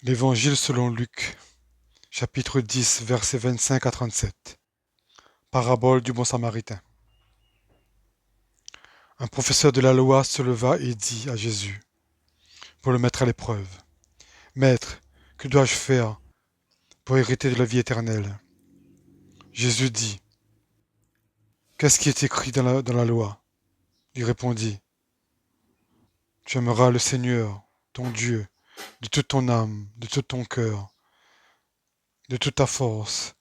L'Évangile selon Luc, chapitre 10, versets 25 à 37. Parabole du bon samaritain. Un professeur de la loi se leva et dit à Jésus, pour le mettre à l'épreuve, Maître, que dois-je faire pour hériter de la vie éternelle? Jésus dit, Qu'est-ce qui est écrit dans la loi? Il répondit, Tu aimeras le Seigneur, ton Dieu, de toute ton âme, de tout ton cœur, de toute ta force,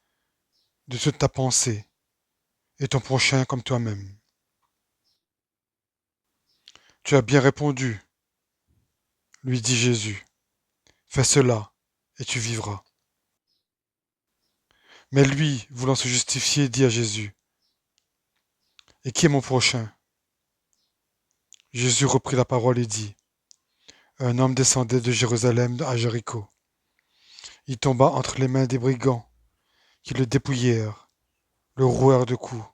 de toute ta pensée, et ton prochain comme toi-même. Tu as bien répondu, lui dit Jésus. Fais cela, et tu vivras. Mais lui, voulant se justifier, dit à Jésus, Et qui est mon prochain? Jésus reprit la parole et dit, Un homme descendait de Jérusalem à Jéricho. Il tomba entre les mains des brigands, qui le dépouillèrent, le rouèrent de coups,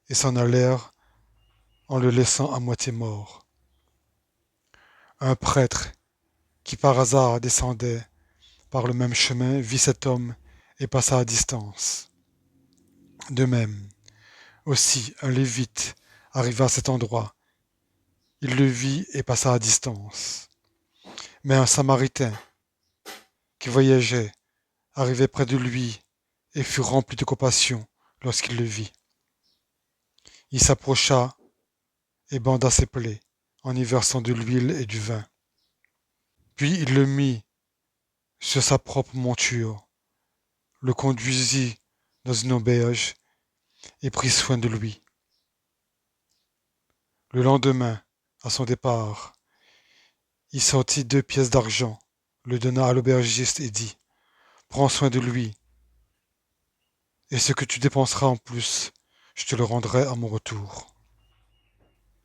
et s'en allèrent en le laissant à moitié mort. Un prêtre, qui par hasard descendait par le même chemin, vit cet homme et passa à distance. De même, aussi, un lévite arriva à cet endroit. Il le vit et passa à distance. Mais un Samaritain qui voyageait arrivait près de lui et fut rempli de compassion lorsqu'il le vit. Il s'approcha et banda ses plaies en y versant de l'huile et du vin. Puis il le mit sur sa propre monture, le conduisit dans une auberge et prit soin de lui. Le lendemain, à son départ, il sortit 2 pièces d'argent, le donna à l'aubergiste et dit, Prends soin de lui, et ce que tu dépenseras en plus, je te le rendrai à mon retour.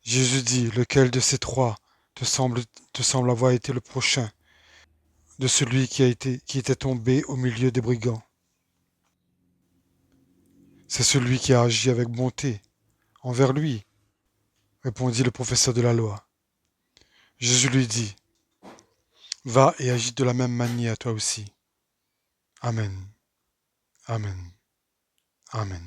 Jésus dit, Lequel de ces trois te semble avoir été le prochain de celui qui était tombé au milieu des brigands? C'est celui qui a agi avec bonté envers lui, répondit le professeur de la loi. Jésus lui dit, Va et agis de la même manière toi aussi. Amen. Amen. Amen.